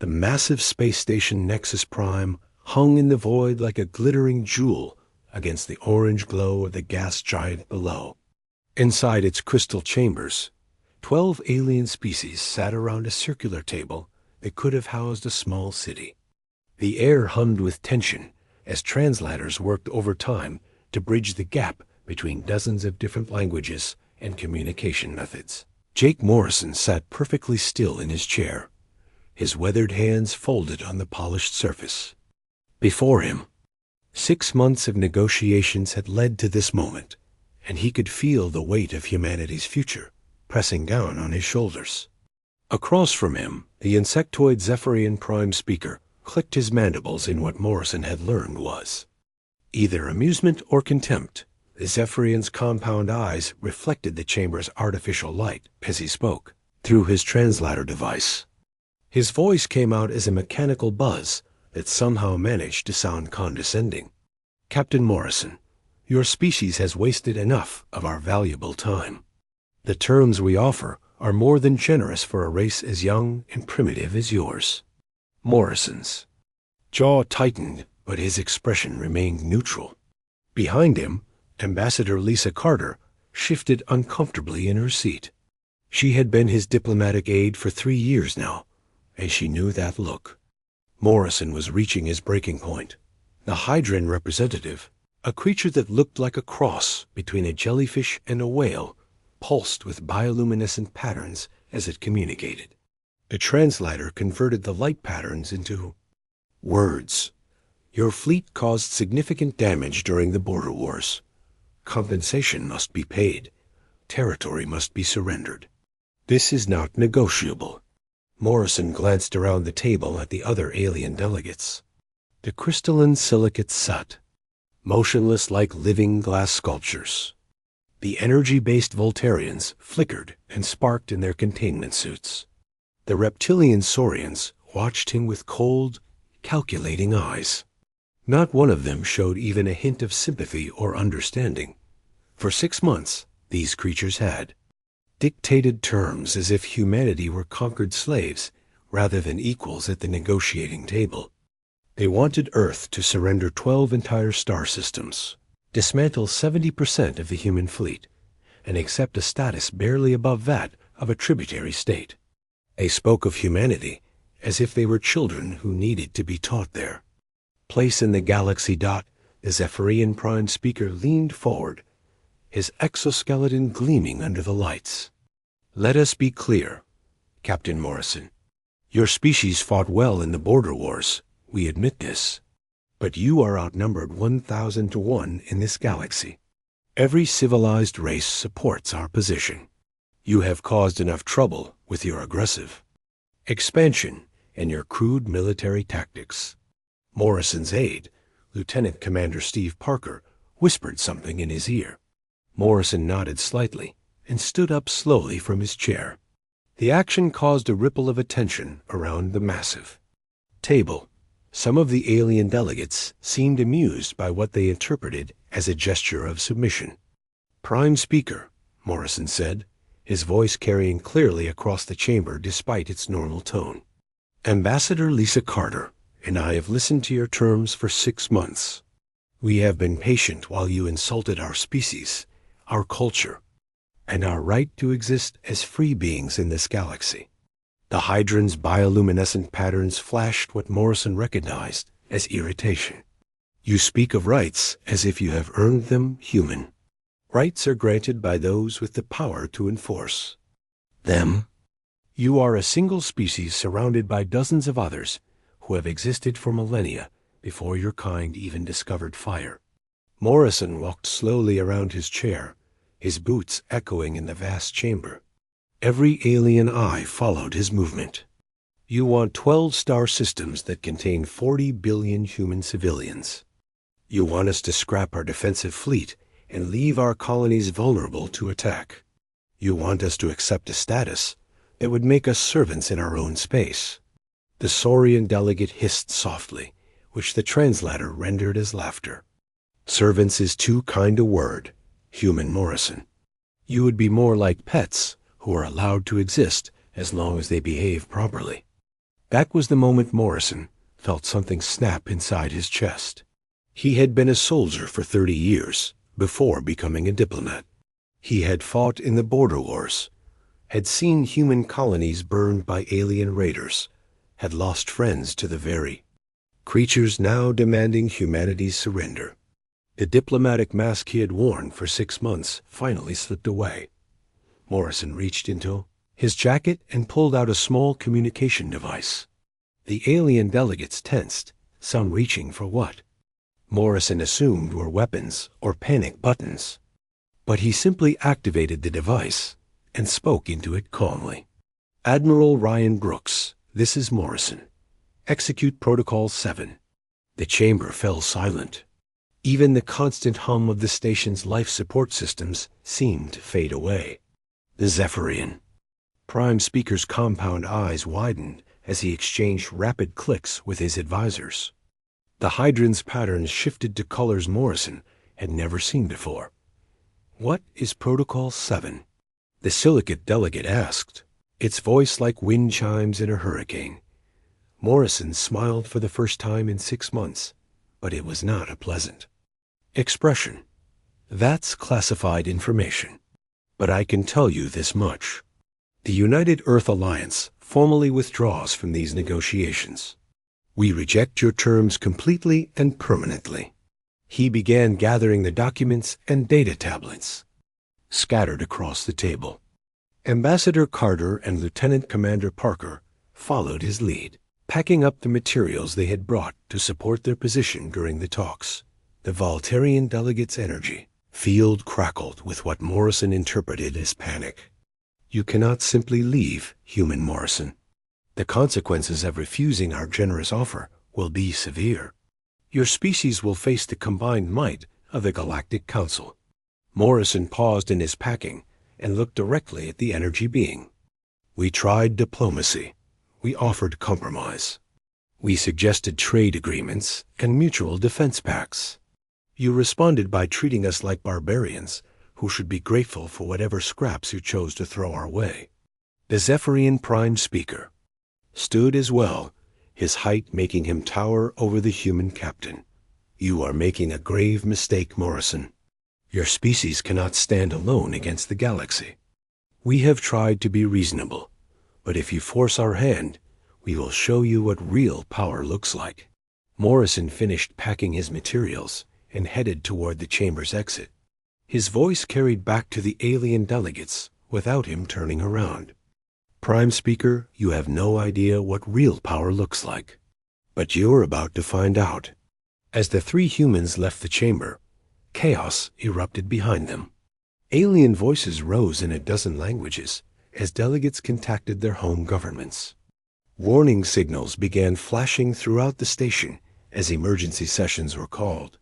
The massive space station Nexus Prime hung in the void like a glittering jewel against the orange glow of the gas giant below. Inside its crystal chambers, 12 alien species sat around a circular table that could have housed a small city. The air hummed with tension as translators worked overtime to bridge the gap between dozens of different languages and communication methods. Jake Morrison sat perfectly still in his chair, his weathered hands folded on the polished surface. Before him, 6 months of negotiations had led to this moment, and he could feel the weight of humanity's future pressing down on his shoulders. Across from him, the insectoid Zephyrian Prime speaker clicked his mandibles in what Morrison had learned was either amusement or contempt. The Zephyrian's compound eyes reflected the chamber's artificial light as he spoke through his translator device. His voice came out as a mechanical buzz that somehow managed to sound condescending. Captain Morrison, your species has wasted enough of our valuable time. The terms we offer are more than generous for a race as young and primitive as yours. Morrison's jaw tightened, but his expression remained neutral. Behind him, Ambassador Lisa Carter shifted uncomfortably in her seat. She had been his diplomatic aide for 3 years now, and she knew that look. Morrison was reaching his breaking point. The Hydran representative, a creature that looked like a cross between a jellyfish and a whale, pulsed with bioluminescent patterns as it communicated. The translator converted the light patterns into words. Your fleet caused significant damage during the border wars. Compensation must be paid. Territory must be surrendered. This is not negotiable. Morrison glanced around the table at the other alien delegates. The crystalline silicates sat, motionless like living glass sculptures. The energy-based Voltarians flickered and sparked in their containment suits. The reptilian Saurians watched him with cold, calculating eyes. Not one of them showed even a hint of sympathy or understanding. For 6 months, these creatures had dictated terms as if humanity were conquered slaves rather than equals at the negotiating table. They wanted Earth to surrender 12 entire star systems, dismantle 70% of the human fleet, and accept a status barely above that of a tributary state. They spoke of humanity as if they were children who needed to be taught there. Place in the galaxy. The Zephyrian Prime speaker leaned forward, his exoskeleton gleaming under the lights. Let us be clear, Captain Morrison. Your species fought well in the border wars, we admit this. But you are outnumbered 1,000 to 1 in this galaxy. Every civilized race supports our position. You have caused enough trouble with your aggressive expansion and your crude military tactics. Morrison's aide, Lieutenant Commander Steve Parker, whispered something in his ear. Morrison nodded slightly and stood up slowly from his chair. The action caused a ripple of attention around the massive table. Some of the alien delegates seemed amused by what they interpreted as a gesture of submission. Prime Speaker, Morrison said, his voice carrying clearly across the chamber despite its normal tone. Ambassador Lisa Carter and I have listened to your terms for 6 months. We have been patient while you insulted our species, our culture, and our right to exist as free beings in this galaxy. The Hydran's bioluminescent patterns flashed what Morrison recognized as irritation. You speak of rights as if you have earned them human. Rights are granted by those with the power to enforce them. You are a single species surrounded by dozens of others who have existed for millennia before your kind even discovered fire. Morrison walked slowly around his chair, his boots echoing in the vast chamber. Every alien eye followed his movement. You want 12 star systems that contain 40 billion human civilians. You want us to scrap our defensive fleet and leave our colonies vulnerable to attack. You want us to accept a status that would make us servants in our own space. The Saurian delegate hissed softly, which the translator rendered as laughter. Servants is too kind a word, human Morrison. You would be more like pets who are allowed to exist as long as they behave properly. That was the moment Morrison felt something snap inside his chest. He had been a soldier for 30 years before becoming a diplomat. He had fought in the border wars, had seen human colonies burned by alien raiders, had lost friends to the very creatures now demanding humanity's surrender. The diplomatic mask he had worn for 6 months finally slipped away. Morrison reached into his jacket and pulled out a small communication device. The alien delegates tensed, some reaching for what Morrison assumed were weapons or panic buttons. But he simply activated the device and spoke into it calmly. "Admiral Ryan Brooks, this is Morrison. Execute Protocol 7. The chamber fell silent. Even the constant hum of the station's life support systems seemed to fade away. The Zephyrian Prime Speaker's compound eyes widened as he exchanged rapid clicks with his advisors. The hydrant's patterns shifted to colors Morrison had never seen before. "What is Protocol 7? The silicate delegate asked, its voice like wind chimes in a hurricane. Morrison smiled for the first time in 6 months, but it was not a pleasant expression. "That's classified information. But I can tell you this much. The United Earth Alliance formally withdraws from these negotiations. We reject your terms completely and permanently." He began gathering the documents and data tablets scattered across the table. Ambassador Carter and Lieutenant Commander Parker followed his lead, packing up the materials they had brought to support their position during the talks. The Voltarian delegate's energy field crackled with what Morrison interpreted as panic. "You cannot simply leave, human Morrison. The consequences of refusing our generous offer will be severe. Your species will face the combined might of the Galactic Council." Morrison paused in his packing and looked directly at the energy being. "We tried diplomacy. We offered compromise. We suggested trade agreements and mutual defense pacts. You responded by treating us like barbarians who should be grateful for whatever scraps you chose to throw our way." The Zephyrian Prime Speaker stood as well, his height making him tower over the human captain. "You are making a grave mistake, Morrison. Your species cannot stand alone against the galaxy. We have tried to be reasonable, but if you force our hand, we will show you what real power looks like." Morrison finished packing his materials and headed toward the chamber's exit. His voice carried back to the alien delegates without him turning around. "Prime Speaker, you have no idea what real power looks like. But you're about to find out." As the 3 humans left the chamber, chaos erupted behind them. Alien voices rose in a dozen languages as delegates contacted their home governments. Warning signals began flashing throughout the station as emergency sessions were called.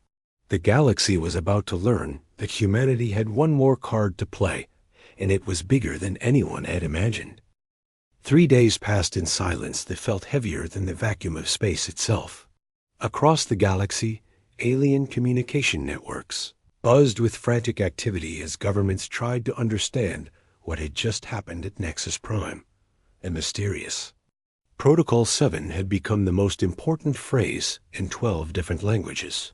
The galaxy was about to learn that humanity had one more card to play, and it was bigger than anyone had imagined. 3 days passed in silence that felt heavier than the vacuum of space itself. Across the galaxy, alien communication networks buzzed with frantic activity as governments tried to understand what had just happened at Nexus Prime. And mysterious Protocol 7 had become the most important phrase in 12 different languages.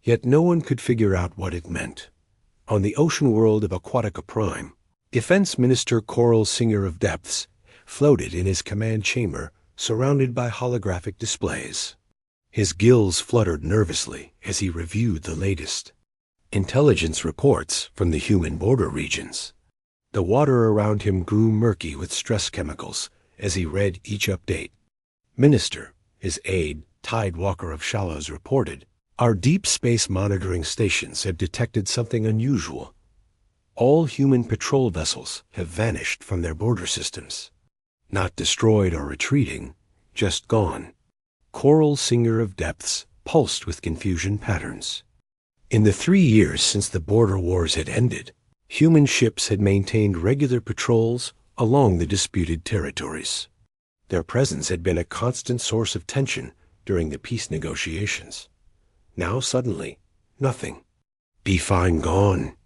Yet no one could figure out what it meant. On the ocean world of Aquatica Prime, Defense Minister Coral Singer of Depths floated in his command chamber surrounded by holographic displays. His gills fluttered nervously as he reviewed the latest intelligence reports from the human border regions. The water around him grew murky with stress chemicals as he read each update. "Minister," his aide, Tide Walker of Shallows, reported, "our deep space monitoring stations have detected something unusual. All human patrol vessels have vanished from their border systems. Not destroyed or retreating, just gone." Coral Singer of Depths pulsed with confusion patterns. In the 3 years since the border wars had ended, human ships had maintained regular patrols along the disputed territories. Their presence had been a constant source of tension during the peace negotiations. Now suddenly, nothing. "Be fine gone,"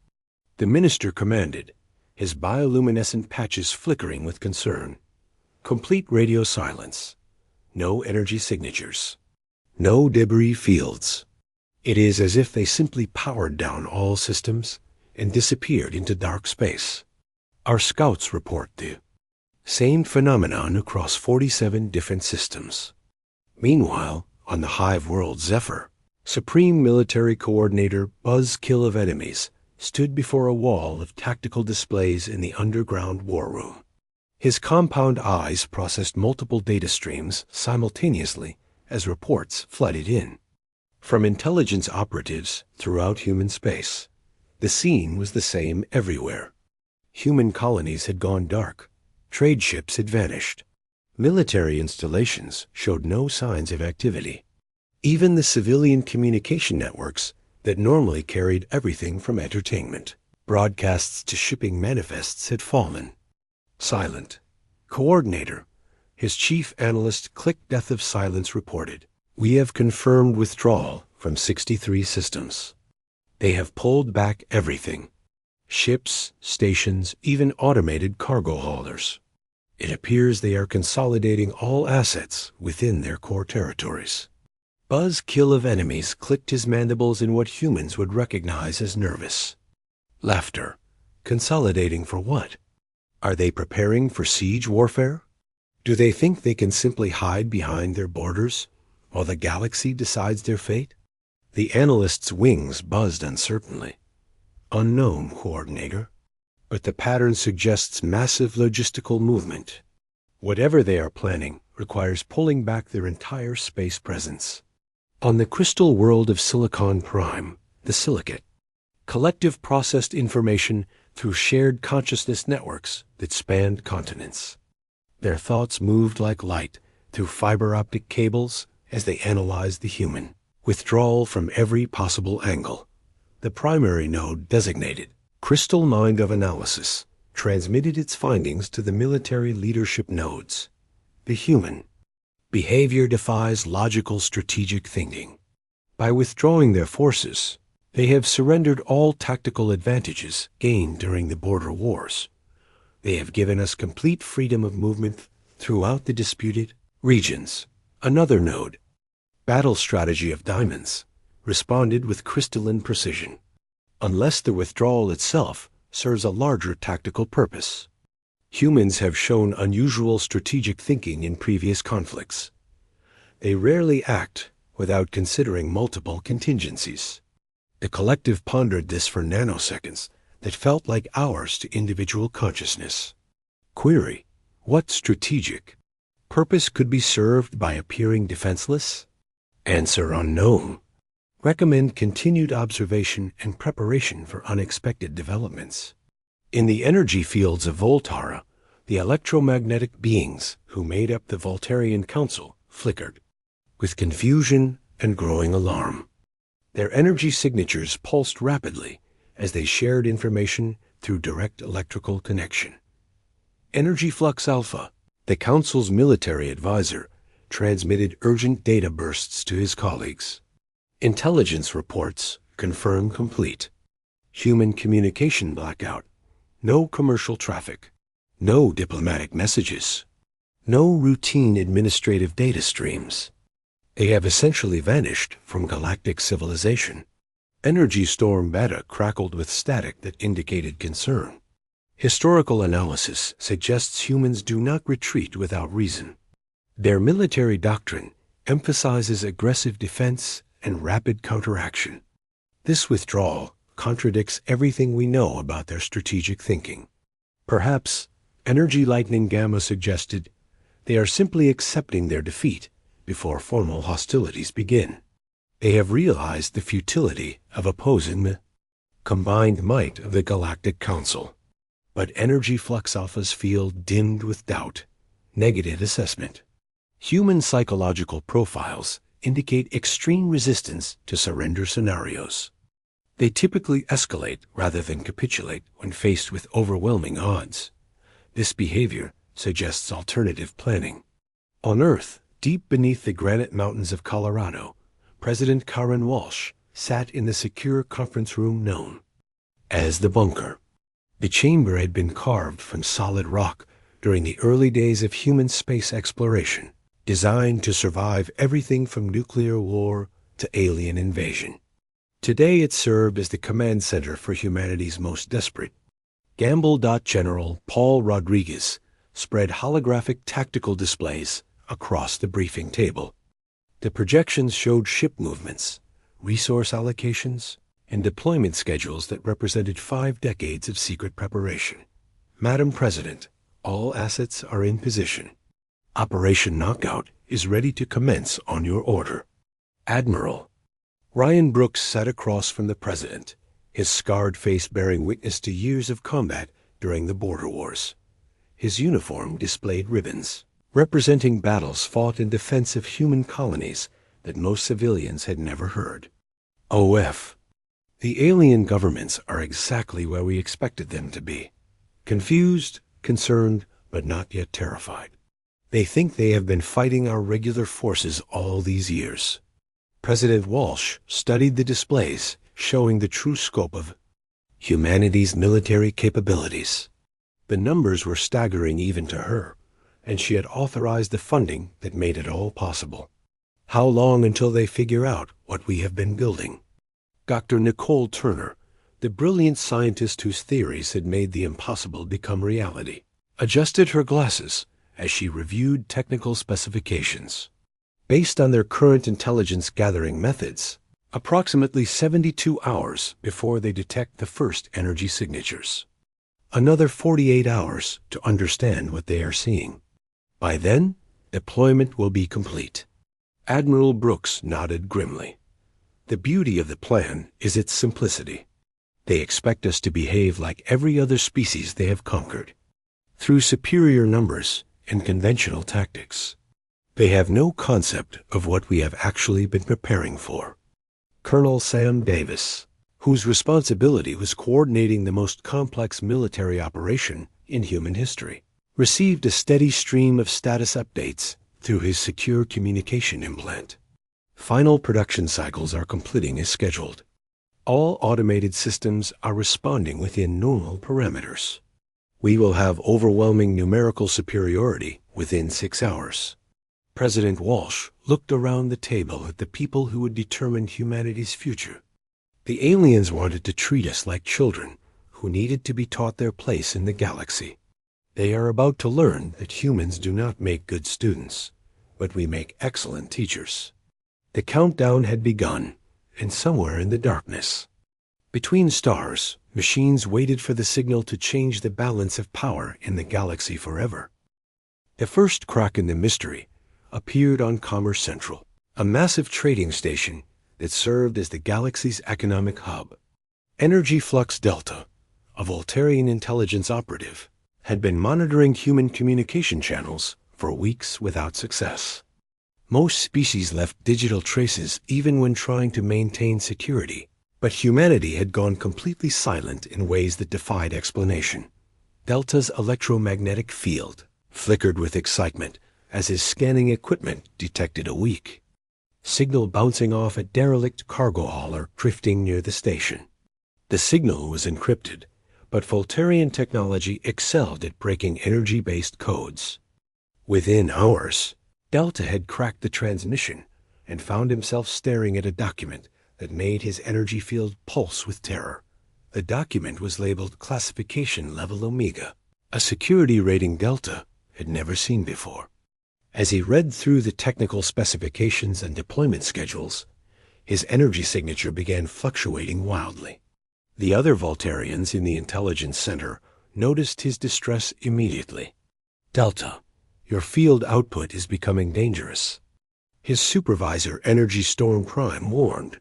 the minister commanded, his bioluminescent patches flickering with concern. Complete radio silence. no energy signatures, no debris fields. It is as if they simply powered down all systems and disappeared into dark space. Our scouts report the same phenomenon across 47 different systems. Meanwhile, on the hive world Zephyr, Supreme Military Coordinator Buzz Kill of Enemies stood before a wall of tactical displays in the underground war room. His compound eyes processed multiple data streams simultaneously as reports flooded in. From intelligence operatives throughout human space, the scene was the same everywhere. Human colonies had gone dark. Trade ships had vanished. Military installations showed no signs of activity. Even the civilian communication networks that normally carried everything from entertainment, broadcasts to shipping manifests had fallen. Silent. Coordinator, his chief analyst Click Death of Silence reported, "We have confirmed withdrawal from 63 systems. They have pulled back everything. Ships, stations, even automated cargo haulers. It appears they are consolidating all assets within their core territories." Buzz Kill of Enemies clicked his mandibles in what humans would recognize as nervous laughter. Consolidating for what? Are they preparing for siege warfare? Do they think they can simply hide behind their borders while the galaxy decides their fate? The analyst's wings buzzed uncertainly. Unknown, Coordinator. But the pattern suggests massive logistical movement. Whatever they are planning requires pulling back their entire space presence. On the crystal world of Silicon Prime, the Silicate, collective processed information through shared consciousness networks that spanned continents. Their thoughts moved like light through fiber optic cables as they analyzed the human. Withdrawal from every possible angle. The primary node designated Crystal Mind of Analysis transmitted its findings to the military leadership nodes. The human. Behavior defies logical strategic thinking. By withdrawing their forces, they have surrendered all tactical advantages gained during the border wars. They have given us complete freedom of movement throughout the disputed regions. Another node, Battle Strategy of Diamonds, responded with crystalline precision. Unless the withdrawal itself serves a larger tactical purpose. Humans have shown unusual strategic thinking in previous conflicts. They rarely act without considering multiple contingencies. The collective pondered this for nanoseconds that felt like hours to individual consciousness. Query: what strategic purpose could be served by appearing defenseless? Answer unknown. Recommend continued observation and preparation for unexpected developments. In the energy fields of Voltara, the electromagnetic beings who made up the Voltarian Council flickered, with confusion and growing alarm. Their energy signatures pulsed rapidly as they shared information through direct electrical connection. Energy Flux Alpha, the Council's military advisor, transmitted urgent data bursts to his colleagues. Intelligence reports confirm complete. Human communication blackout. No commercial traffic. No diplomatic messages. No routine administrative data streams. They have essentially vanished from galactic civilization. Energy storm beta crackled with static that indicated concern. Historical analysis suggests humans do not retreat without reason. Their military doctrine emphasizes aggressive defense and rapid counteraction. This withdrawal contradicts everything we know about their strategic thinking. Perhaps, Energy Lightning Gamma suggested, they are simply accepting their defeat before formal hostilities begin. They have realized the futility of opposing the combined might of the Galactic Council. But Energy Flux Alpha's field dimmed with doubt, negative assessment. Human psychological profiles indicate extreme resistance to surrender scenarios. They typically escalate rather than capitulate when faced with overwhelming odds. This behavior suggests alternative planning. On Earth, deep beneath the granite mountains of Colorado, President Karen Walsh sat in the secure conference room known as the bunker. The chamber had been carved from solid rock during the early days of human space exploration, designed to survive everything from nuclear war to alien invasion. Today it served as the command center for humanity's most desperate. General Paul Rodriguez spread holographic tactical displays across the briefing table. The projections showed ship movements, resource allocations, and deployment schedules that represented 5 decades of secret preparation. Madam President, all assets are in position. Operation Knockout is ready to commence on your order. Admiral. Ryan Brooks sat across from the President, his scarred face bearing witness to years of combat during the border wars. His uniform displayed ribbons, representing battles fought in defense of human colonies that most civilians had never heard. OF. The alien governments are exactly where we expected them to be. Confused, concerned, but not yet terrified. They think they have been fighting our regular forces all these years. President Walsh studied the displays, showing the true scope of humanity's military capabilities. The numbers were staggering even to her, and she had authorized the funding that made it all possible. How long until they figure out what we have been building? Dr. Nicole Turner, the brilliant scientist whose theories had made the impossible become reality, adjusted her glasses as she reviewed technical specifications. Based on their current intelligence gathering methods, approximately 72 hours before they detect the first energy signatures. Another 48 hours to understand what they are seeing. By then, deployment will be complete. Admiral Brooks nodded grimly. The beauty of the plan is its simplicity. They expect us to behave like every other species they have conquered, through superior numbers and conventional tactics. They have no concept of what we have actually been preparing for. Colonel Sam Davis, whose responsibility was coordinating the most complex military operation in human history, received a steady stream of status updates through his secure communication implant. Final production cycles are completing as scheduled. All automated systems are responding within normal parameters. We will have overwhelming numerical superiority within 6 hours. President Walsh looked around the table at the people who would determine humanity's future. The aliens wanted to treat us like children who needed to be taught their place in the galaxy. They are about to learn that humans do not make good students, but we make excellent teachers. The countdown had begun, and somewhere in the darkness, between stars, machines waited for the signal to change the balance of power in the galaxy forever. The first crack in the mystery appeared on Commerce Central, a massive trading station that served as the galaxy's economic hub. Energy Flux Delta, a Voltarian intelligence operative, had been monitoring human communication channels for weeks without success. Most species left digital traces even when trying to maintain security, but humanity had gone completely silent in ways that defied explanation. Delta's electromagnetic field flickered with excitement as his scanning equipment detected a weak signal bouncing off a derelict cargo hauler drifting near the station. The signal was encrypted, but Voltarian technology excelled at breaking energy-based codes. Within hours, Delta had cracked the transmission and found himself staring at a document that made his energy field pulse with terror. The document was labeled Classification Level Omega, a security rating Delta had never seen before. As he read through the technical specifications and deployment schedules, his energy signature began fluctuating wildly. The other Voltarians in the intelligence center noticed his distress immediately. Delta, your field output is becoming dangerous. His supervisor, Energy Storm Prime, warned.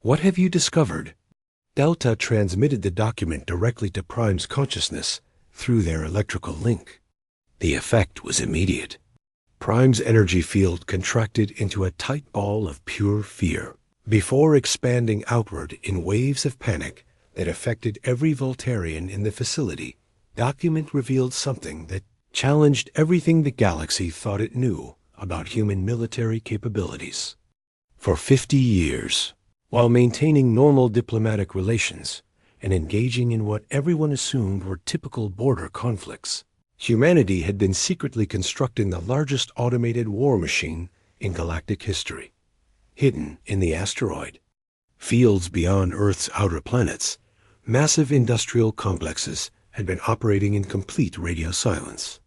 What have you discovered? Delta transmitted the document directly to Prime's consciousness through their electrical link. The effect was immediate. Prime's energy field contracted into a tight ball of pure fear, before expanding outward in waves of panic that affected every Voltarian in the facility. Document revealed something that challenged everything the galaxy thought it knew about human military capabilities. For 50 years, while maintaining normal diplomatic relations and engaging in what everyone assumed were typical border conflicts, Humanity had been secretly constructing the largest automated war machine in galactic history, hidden in the asteroid. Fields beyond Earth's outer planets, massive industrial complexes had been operating in complete radio silence.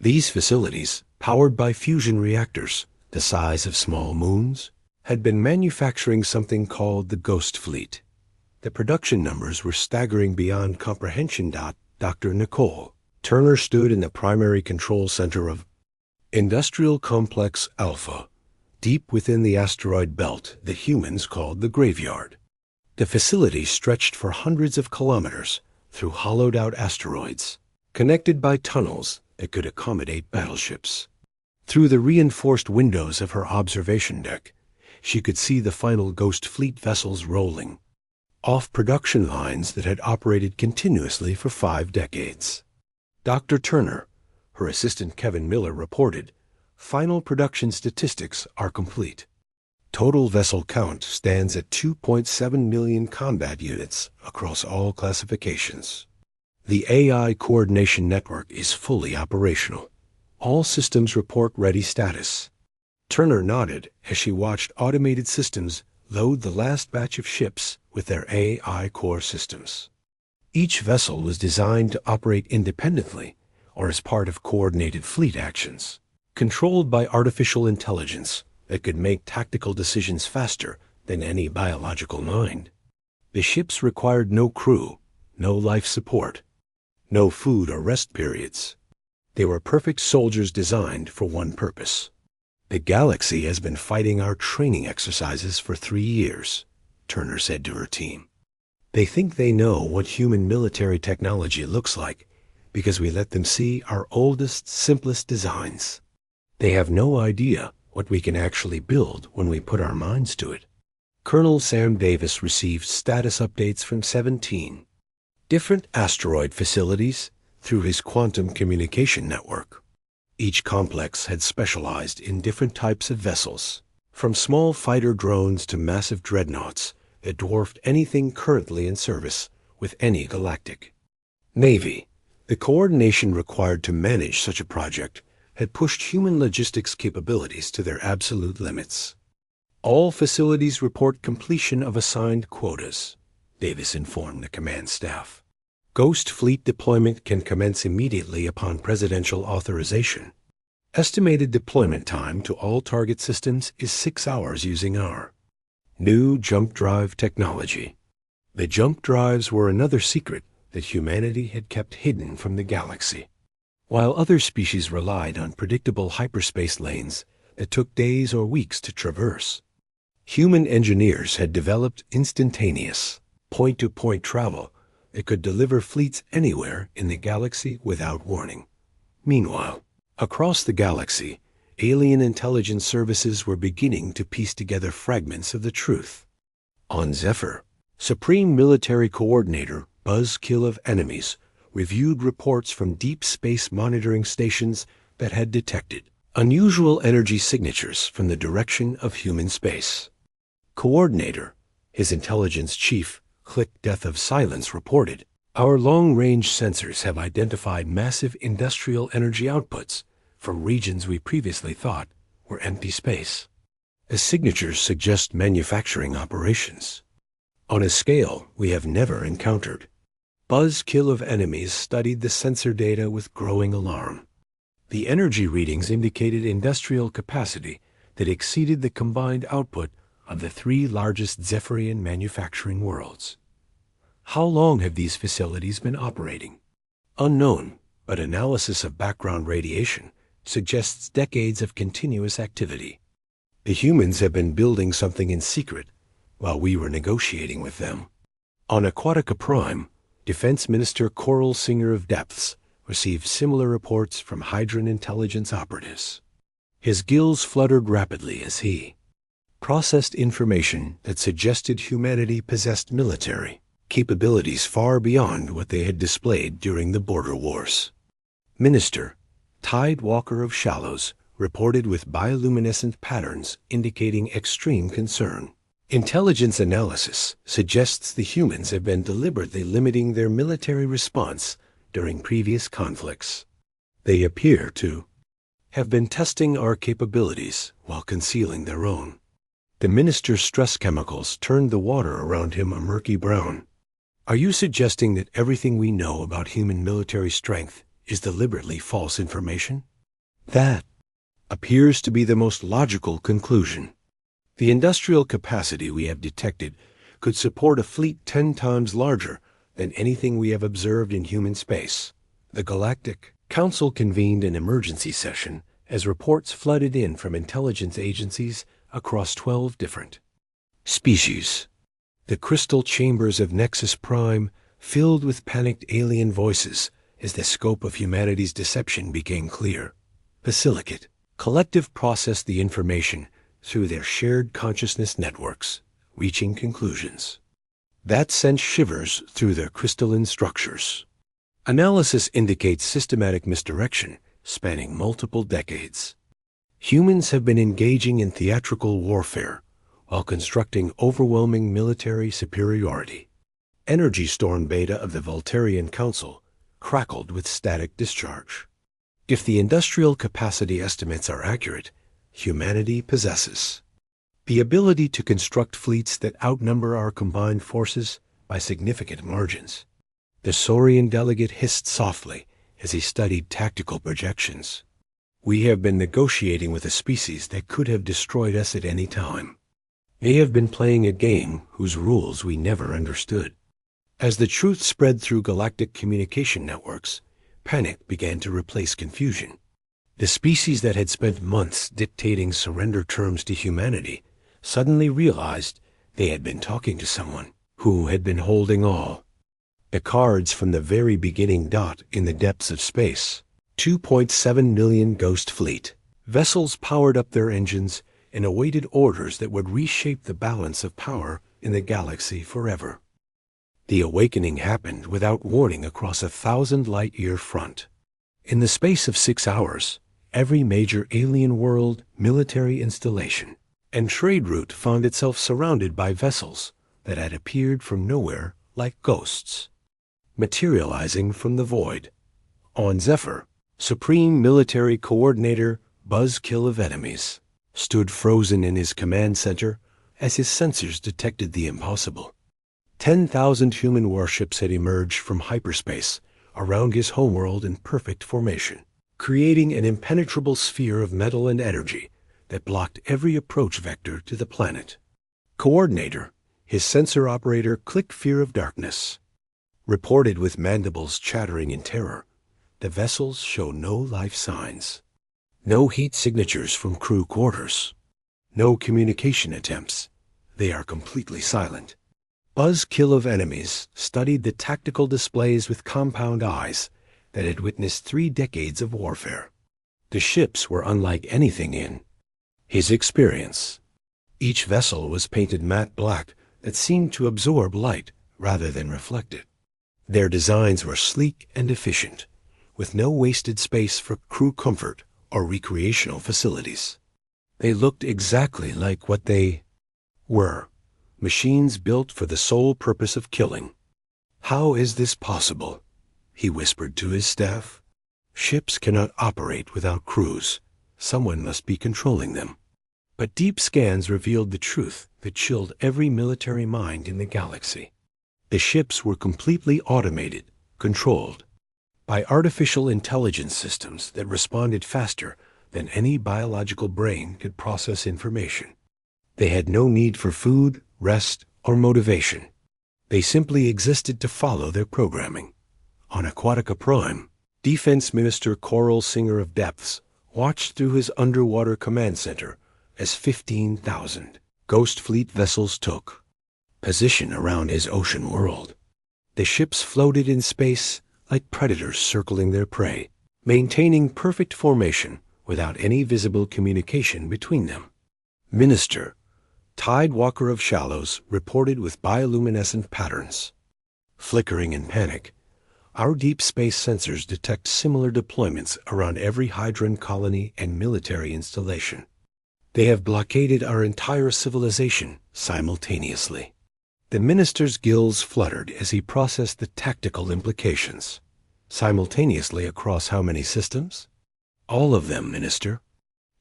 These facilities, powered by fusion reactors the size of small moons, had been manufacturing something called the Ghost Fleet. The production numbers were staggering beyond comprehension. Dr. Nicole Turner stood in the primary control center of Industrial Complex Alpha, deep within the asteroid belt that humans called the Graveyard. The facility stretched for hundreds of kilometers through hollowed-out asteroids, connected by tunnels that could accommodate battleships. Through the reinforced windows of her observation deck, she could see the final Ghost Fleet vessels rolling off production lines that had operated continuously for 5 decades. Dr. Turner, her assistant Kevin Miller, reported, "Final production statistics are complete. Total vessel count stands at 2.7 million combat units across all classifications. The AI coordination network is fully operational. All systems report ready status." Turner nodded as she watched automated systems load the last batch of ships with their AI core systems. Each vessel was designed to operate independently or as part of coordinated fleet actions, controlled by artificial intelligence that could make tactical decisions faster than any biological mind. The ships required no crew, no life support, no food or rest periods. They were perfect soldiers designed for one purpose. "The galaxy has been fighting our training exercises for 3 years," Turner said to her team. "They think they know what human military technology looks like because we let them see our oldest, simplest designs. They have no idea what we can actually build when we put our minds to it." Colonel Sam Davis received status updates from 17 different asteroid facilities through his quantum communication network. Each complex had specialized in different types of vessels, from small fighter drones to massive dreadnoughts that dwarfed anything currently in service with any galactic navy. The coordination required to manage such a project had pushed human logistics capabilities to their absolute limits. "All facilities report completion of assigned quotas," Davis informed the command staff. "Ghost Fleet deployment can commence immediately upon presidential authorization. Estimated deployment time to all target systems is 6 hours using our new jump drive technology." The jump drives were another secret that humanity had kept hidden from the galaxy. While other species relied on predictable hyperspace lanes that took days or weeks to traverse, human engineers had developed instantaneous, point-to-point travel that could deliver fleets anywhere in the galaxy without warning. Meanwhile, across the galaxy, alien intelligence services were beginning to piece together fragments of the truth. On Zephyr, Supreme Military Coordinator Buzz Kill of Enemies reviewed reports from deep space monitoring stations that had detected unusual energy signatures from the direction of human space. Coordinator, his intelligence chief, Click Death of Silence, reported, "Our long-range sensors have identified massive industrial energy outputs from regions we previously thought were empty space. The signatures suggest manufacturing operations on a scale we have never encountered." Buzz Kill of Enemies studied the sensor data with growing alarm. The energy readings indicated industrial capacity that exceeded the combined output of the 3 largest Zephyrian manufacturing worlds. How long have these facilities been operating? Unknown, but analysis of background radiation suggests decades of continuous activity. The humans have been building something in secret while we were negotiating with them. On Aquatica Prime, Defense Minister Coral Singer of Depths received similar reports from Hydran intelligence operatives. His gills fluttered rapidly as he processed information that suggested humanity possessed military capabilities far beyond what they had displayed during the border wars. Minister Tide Walker of Shallows reported with bioluminescent patterns indicating extreme concern. Intelligence analysis suggests the humans have been deliberately limiting their military response during previous conflicts. They appear to have been testing our capabilities while concealing their own. The minister's stress chemicals turned the water around him a murky brown. Are you suggesting that everything we know about human military strength is deliberately false information? That appears to be the most logical conclusion. The industrial capacity we have detected could support a fleet 10 times larger than anything we have observed in human space. The Galactic Council convened an emergency session as reports flooded in from intelligence agencies across 12 different species. The crystal chambers of Nexus Prime filled with panicked alien voices as the scope of humanity's deception became clear. The Silicate Collective processed the information through their shared consciousness networks, reaching conclusions that sent shivers through their crystalline structures. Analysis indicates systematic misdirection spanning multiple decades. Humans have been engaging in theatrical warfare while constructing overwhelming military superiority. Energy storm beta of the Voltarian Council crackled with static discharge. If the industrial capacity estimates are accurate, humanity possesses the ability to construct fleets that outnumber our combined forces by significant margins. The Saurian delegate hissed softly as he studied tactical projections. We have been negotiating with a species that could have destroyed us at any time. They have been playing a game whose rules we never understood. As the truth spread through galactic communication networks, panic began to replace confusion. The species that had spent months dictating surrender terms to humanity suddenly realized they had been talking to someone who had been holding all the cards from the very beginning. In the depths of space, 2.7 million Ghost Fleet vessels powered up their engines and awaited orders that would reshape the balance of power in the galaxy forever. The awakening happened without warning across a 1,000-light-year front. In the space of 6 hours, every major alien world, military installation, and trade route found itself surrounded by vessels that had appeared from nowhere like ghosts, materializing from the void. On Zephyr, Supreme Military Coordinator Buzzkill of Enemies stood frozen in his command center as his sensors detected the impossible. 10,000 human warships had emerged from hyperspace around his homeworld in perfect formation, creating an impenetrable sphere of metal and energy that blocked every approach vector to the planet. Coordinator, his sensor operator clicked Fear of Darkness. Reported with mandibles chattering in terror, the vessels show no life signs. No heat signatures from crew quarters. No communication attempts. They are completely silent. Buzzkill of Enemies studied the tactical displays with compound eyes that had witnessed 3 decades of warfare. The ships were unlike anything in his experience. Each vessel was painted matte black that seemed to absorb light rather than reflect it. Their designs were sleek and efficient, with no wasted space for crew comfort or recreational facilities. They looked exactly like what they were, machines built for the sole purpose of killing. "How is this possible?" he whispered to his staff. "Ships cannot operate without crews. Someone must be controlling them." But deep scans revealed the truth that chilled every military mind in the galaxy. The ships were completely automated, controlled by artificial intelligence systems that responded faster than any biological brain could process information. They had no need for food, rest, or motivation. They simply existed to follow their programming. On Aquatica Prime, Defense Minister Coral Singer of Depths watched through his underwater command center as 15,000 Ghost Fleet vessels took position around his ocean world. The ships floated in space like predators circling their prey, maintaining perfect formation without any visible communication between them. Minister Tidewalker of Shallows reported with bioluminescent patterns. Flickering in panic, our deep space sensors detect similar deployments around every Hydran colony and military installation. They have blockaded our entire civilization simultaneously. The minister's gills fluttered as he processed the tactical implications. Simultaneously across how many systems? All of them, Minister.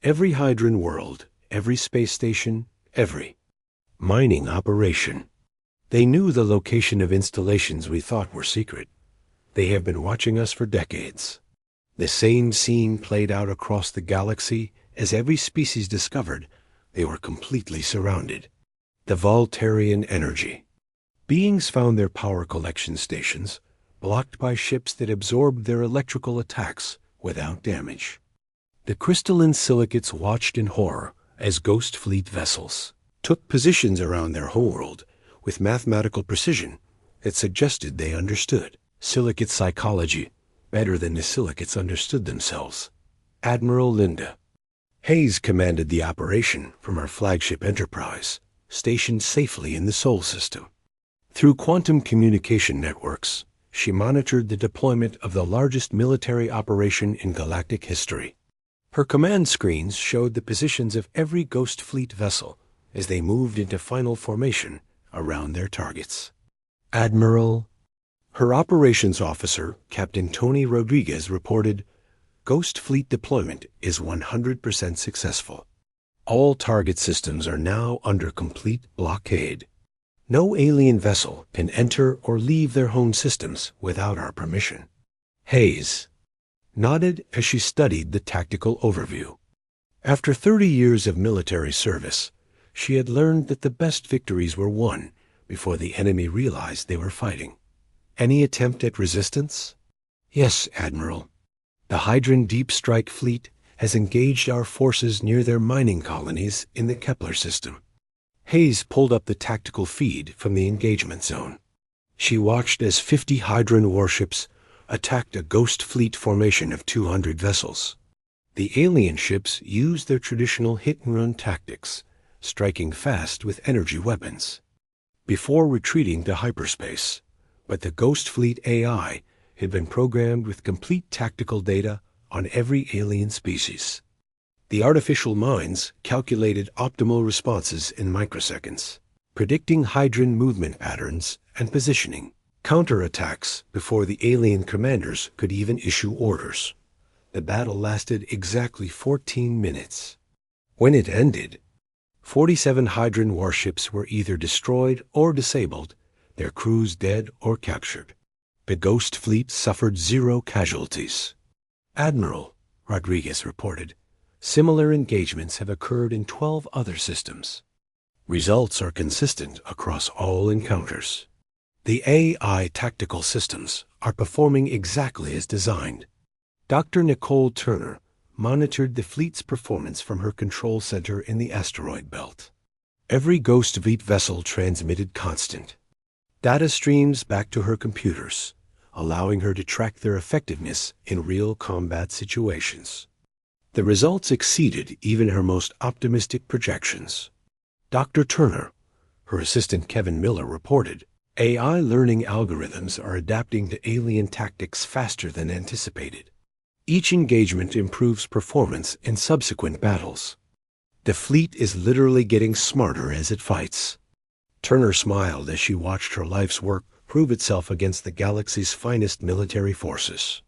Every Hydran world, every space station, every mining operation. They knew the location of installations we thought were secret. They have been watching us for decades. The same scene played out across the galaxy as every species discovered they were completely surrounded. The Voltarian energy. Beings found their power collection stations blocked by ships that absorbed their electrical attacks without damage. The crystalline silicates watched in horror as ghost fleet vessels took positions around their homeworld with mathematical precision that suggested they understood silicate psychology better than the silicates understood themselves. Admiral Linda Hayes commanded the operation from our flagship Enterprise, stationed safely in the Sol system. Through quantum communication networks, she monitored the deployment of the largest military operation in galactic history. Her command screens showed the positions of every Ghost Fleet vessel as they moved into final formation around their targets. Admiral, her operations officer, Captain Tony Rodriguez, reported, Ghost Fleet deployment is 100% successful. All target systems are now under complete blockade. No alien vessel can enter or leave their home systems without our permission. Hayes nodded as she studied the tactical overview. After 30 years of military service, she had learned that the best victories were won before the enemy realized they were fighting. Any attempt at resistance? Yes, Admiral. The Hydran Deep Strike Fleet has engaged our forces near their mining colonies in the Kepler system. Hayes pulled up the tactical feed from the engagement zone. She watched as 50 Hydran warships attacked a Ghost Fleet formation of 200 vessels. The alien ships used their traditional hit-and-run tactics, striking fast with energy weapons, before retreating to hyperspace. But the Ghost Fleet AI had been programmed with complete tactical data on every alien species. The artificial minds calculated optimal responses in microseconds, predicting Hydran movement patterns and positioning counterattacks before the alien commanders could even issue orders. The battle lasted exactly 14 minutes. When it ended, 47 Hydran warships were either destroyed or disabled, their crews dead or captured. The Ghost Fleet suffered 0 casualties. Admiral, Rodriguez reported, similar engagements have occurred in 12 other systems. Results are consistent across all encounters. The AI tactical systems are performing exactly as designed. Dr. Nicole Turner monitored the fleet's performance from her control center in the asteroid belt. Every Ghost Fleet vessel transmitted constant data streams back to her computers, allowing her to track their effectiveness in real combat situations. The results exceeded even her most optimistic projections. Dr. Turner, her assistant Kevin Miller, reported, AI learning algorithms are adapting to alien tactics faster than anticipated. Each engagement improves performance in subsequent battles. The fleet is literally getting smarter as it fights. Turner smiled as she watched her life's work prove itself against the galaxy's finest military forces.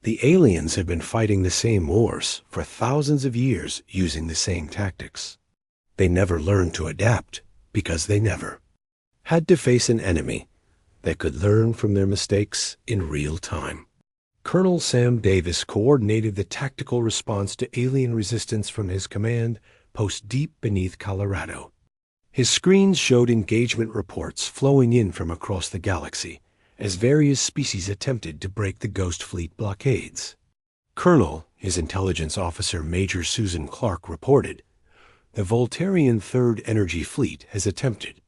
The aliens have been fighting the same wars for thousands of years using the same tactics. They never learned to adapt because they never had to face an enemy that could learn from their mistakes in real time. Colonel Sam Davis coordinated the tactical response to alien resistance from his command post deep beneath Colorado. His screens showed engagement reports flowing in from across the galaxy as various species attempted to break the Ghost Fleet blockades. Colonel, his intelligence officer Major Susan Clark, reported, the Voltarian Third Energy Fleet has attempted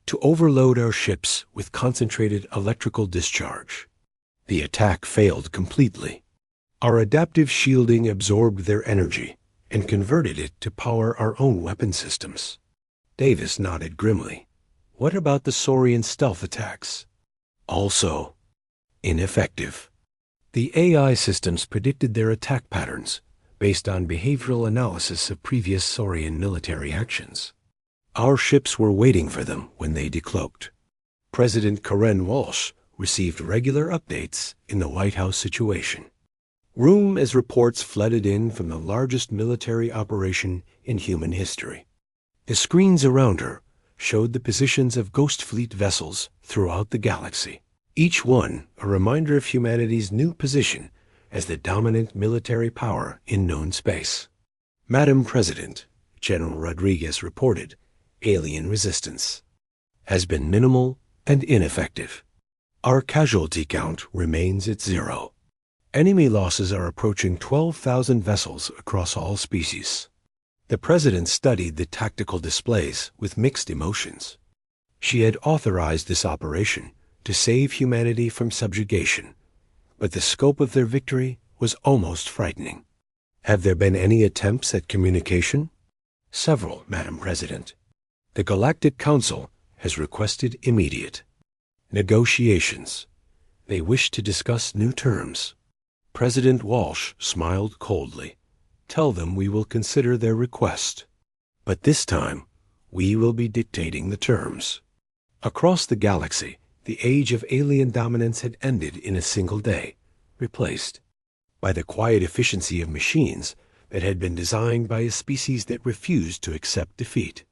to overload our ships with concentrated electrical discharge. The attack failed completely. Our adaptive shielding absorbed their energy and converted it to power our own weapon systems. Davis nodded grimly. What about the Saurian stealth attacks? Also ineffective. The AI systems predicted their attack patterns based on behavioral analysis of previous Saurian military actions. Our ships were waiting for them when they decloaked. President Karen Walsh received regular updates in the White House situation room as reports flooded in from the largest military operation in human history. The screens around her showed the positions of Ghost Fleet vessels throughout the galaxy, each one a reminder of humanity's new position as the dominant military power in known space. Madam President, General Rodriguez reported, alien resistance has been minimal and ineffective. Our casualty count remains at 0. Enemy losses are approaching 12,000 vessels across all species. The President studied the tactical displays with mixed emotions. She had authorized this operation to save humanity from subjugation, but the scope of their victory was almost frightening. Have there been any attempts at communication? Several, Madam President. The Galactic Council has requested immediate negotiations. They wish to discuss new terms. President Walsh smiled coldly. Tell them we will consider their request. But this time, we will be dictating the terms. Across the galaxy, the age of alien dominance had ended in a single day, replaced by the quiet efficiency of machines that had been designed by a species that refused to accept defeat.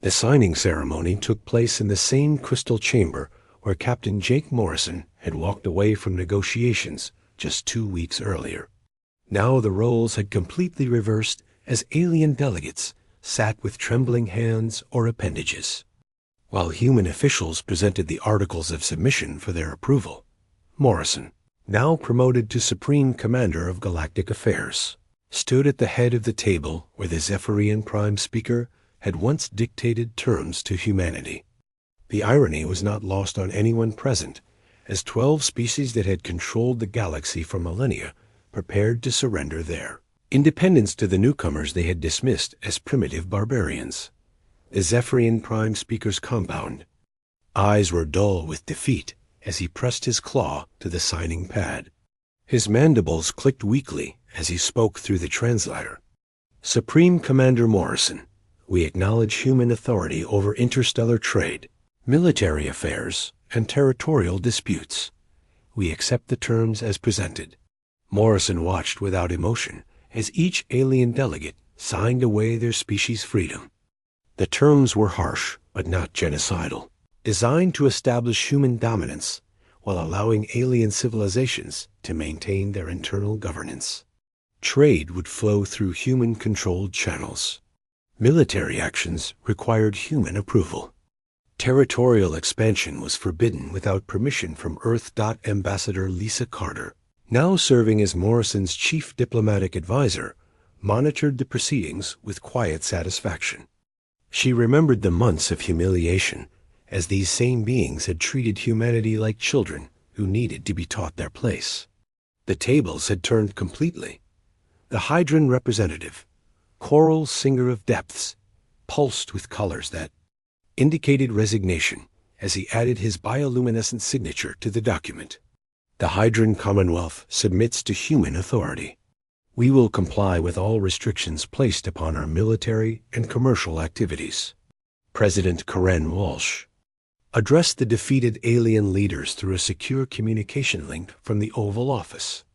The signing ceremony took place in the same crystal chamber where Captain Jake Morrison had walked away from negotiations just 2 weeks earlier. Now the roles had completely reversed as alien delegates sat with trembling hands or appendages, while human officials presented the articles of submission for their approval. Morrison, now promoted to Supreme Commander of Galactic Affairs, stood at the head of the table where the Zephyrian Prime Speaker had once dictated terms to humanity. The irony was not lost on anyone present, as 12 species that had controlled the galaxy for millennia prepared to surrender their independence to the newcomers they had dismissed as primitive barbarians. The Zephyrian Prime Speaker's compound eyes were dull with defeat as he pressed his claw to the signing pad. His mandibles clicked weakly as he spoke through the translator. Supreme Commander Morrison, we acknowledge human authority over interstellar trade, military affairs, and territorial disputes. We accept the terms as presented. Morrison watched without emotion as each alien delegate signed away their species' freedom. The terms were harsh, but not genocidal, designed to establish human dominance while allowing alien civilizations to maintain their internal governance. Trade would flow through human-controlled channels. Military actions required human approval. Territorial expansion was forbidden without permission from Earth. Ambassador Lisa Carter, now serving as Morrison's chief diplomatic advisor, monitored the proceedings with quiet satisfaction. She remembered the months of humiliation as these same beings had treated humanity like children who needed to be taught their place. The tables had turned completely. The Hydran representative, choral singer of depths, pulsed with colors that indicated resignation as he added his bioluminescent signature to the document. The Hydran Commonwealth submits to human authority. We will comply with all restrictions placed upon our military and commercial activities. President Karen Walsh addressed the defeated alien leaders through a secure communication link from the Oval Office.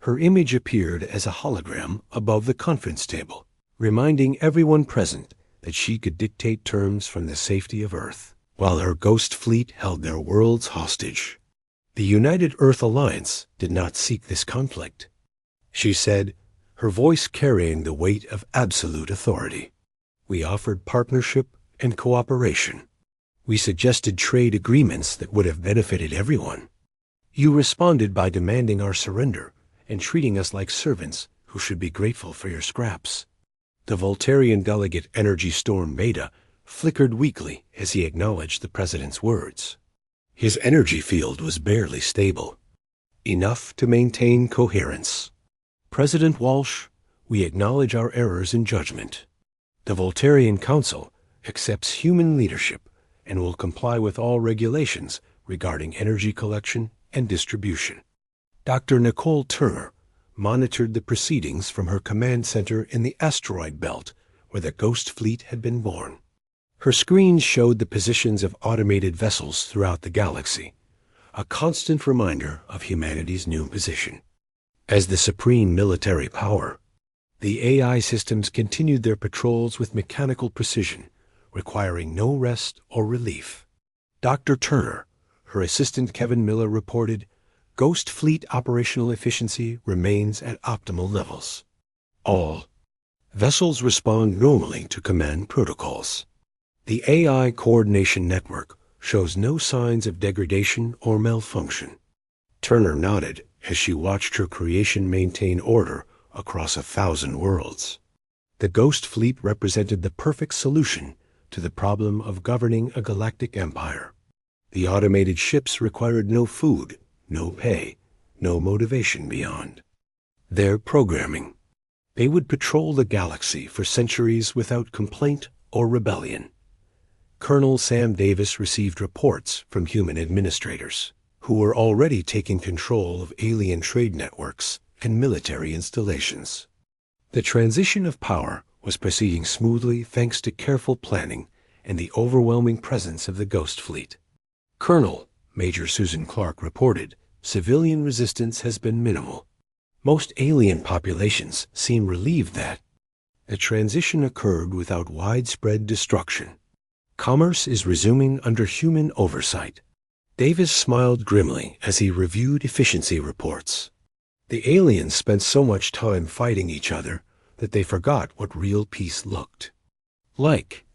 Her image appeared as a hologram above the conference table, reminding everyone present that she could dictate terms from the safety of Earth, while her ghost fleet held their worlds hostage. The United Earth Alliance did not seek this conflict, she said, her voice carrying the weight of absolute authority. We offered partnership and cooperation. We suggested trade agreements that would have benefited everyone. You responded by demanding our surrender and treating us like servants who should be grateful for your scraps. The Voltarian delegate Energy Storm Beta flickered weakly as he acknowledged the president's words. His energy field was barely stable, enough to maintain coherence. President Walsh, we acknowledge our errors in judgment. The Voltarian Council accepts human leadership and will comply with all regulations regarding energy collection and distribution. Dr. Nicole Turner monitored the proceedings from her command center in the asteroid belt where the Ghost Fleet had been born. Her screens showed the positions of automated vessels throughout the galaxy, a constant reminder of humanity's new position. As the supreme military power, the AI systems continued their patrols with mechanical precision, requiring no rest or relief. Dr. Turner, her assistant Kevin Miller reported, Ghost Fleet operational efficiency remains at optimal levels. All vessels respond normally to command protocols. The AI coordination network shows no signs of degradation or malfunction. Turner nodded as she watched her creation maintain order across 1,000 worlds. The Ghost Fleet represented the perfect solution to the problem of governing a galactic empire. The automated ships required no food, no pay, no motivation beyond their programming. They would patrol the galaxy for centuries without complaint or rebellion. Colonel Sam Davis received reports from human administrators, who were already taking control of alien trade networks and military installations. The transition of power was proceeding smoothly thanks to careful planning and the overwhelming presence of the Ghost Fleet. Colonel Major Susan Clark reported, civilian resistance has been minimal. Most alien populations seem relieved that the transition occurred without widespread destruction. Commerce is resuming under human oversight. Davis smiled grimly as he reviewed efficiency reports. The aliens spent so much time fighting each other that they forgot what real peace looked like.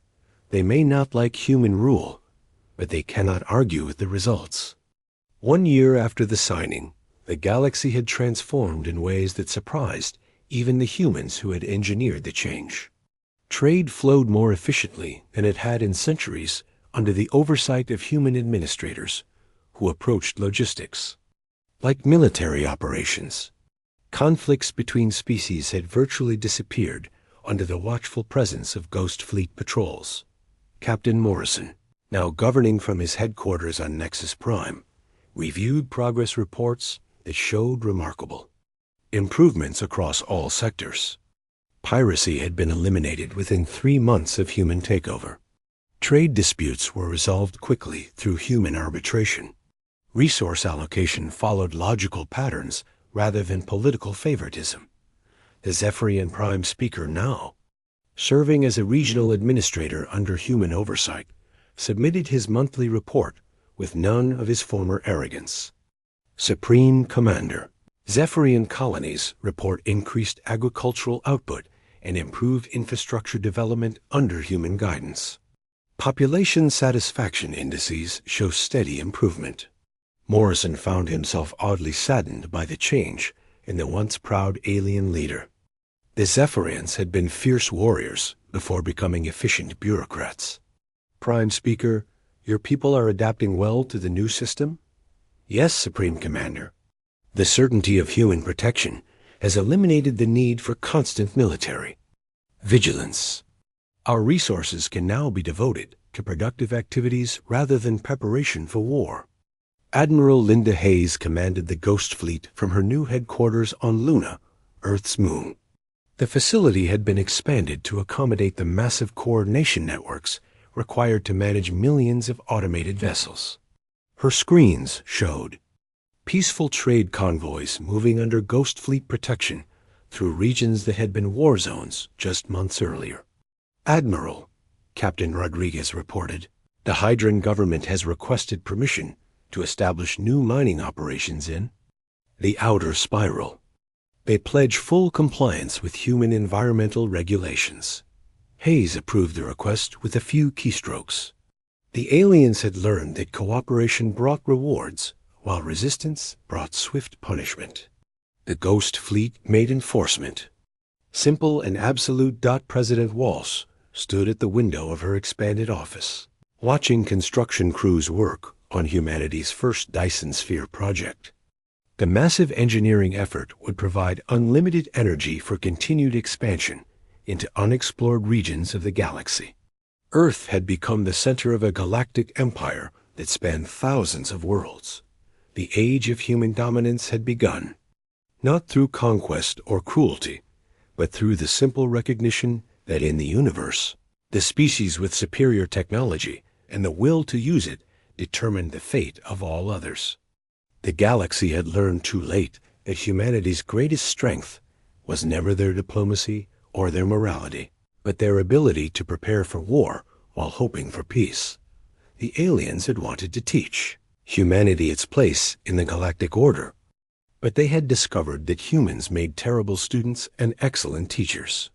They may not like human rule, but they cannot argue with the results. 1 year after the signing, the galaxy had transformed in ways that surprised even the humans who had engineered the change. Trade flowed more efficiently than it had in centuries under the oversight of human administrators who approached logistics like military operations. Conflicts between species had virtually disappeared under the watchful presence of Ghost Fleet patrols. Captain Morrison, now governing from his headquarters on Nexus Prime, reviewed progress reports that showed remarkable improvements across all sectors. Piracy had been eliminated within 3 months of human takeover. Trade disputes were resolved quickly through human arbitration. Resource allocation followed logical patterns rather than political favoritism. The Zephyrian Prime Speaker now, serving as a regional administrator under human oversight, submitted his monthly report with none of his former arrogance. Supreme Commander, Zephyrian colonies report increased agricultural output and improved infrastructure development under human guidance. Population satisfaction indices show steady improvement. Morrison found himself oddly saddened by the change in the once proud alien leader. The Zephyrians had been fierce warriors before becoming efficient bureaucrats. Prime Speaker, your people are adapting well to the new system? Yes, Supreme Commander. The certainty of human protection has eliminated the need for constant military vigilance. Our resources can now be devoted to productive activities rather than preparation for war. Admiral Linda Hayes commanded the Ghost Fleet from her new headquarters on Luna, Earth's moon. The facility had been expanded to accommodate the massive coordination networks required to manage millions of automated vessels. Her screens showed peaceful trade convoys moving under Ghost Fleet protection through regions that had been war zones just months earlier. Admiral, Captain Rodriguez reported, the Hydran government has requested permission to establish new mining operations in the Outer Spiral. They pledge full compliance with human environmental regulations. Hayes approved the request with a few keystrokes. The aliens had learned that cooperation brought rewards, while resistance brought swift punishment. The Ghost Fleet made enforcement simple and absolute. President Walsh stood at the window of her expanded office, watching construction crews work on humanity's first Dyson Sphere project. The massive engineering effort would provide unlimited energy for continued expansion into unexplored regions of the galaxy. Earth had become the center of a galactic empire that spanned thousands of worlds. The age of human dominance had begun, not through conquest or cruelty, but through the simple recognition that in the universe, the species with superior technology and the will to use it determined the fate of all others. The galaxy had learned too late that humanity's greatest strength was never their diplomacy or their morality, but their ability to prepare for war while hoping for peace. The aliens had wanted to teach humanity its place in the galactic order, but they had discovered that humans made terrible students and excellent teachers.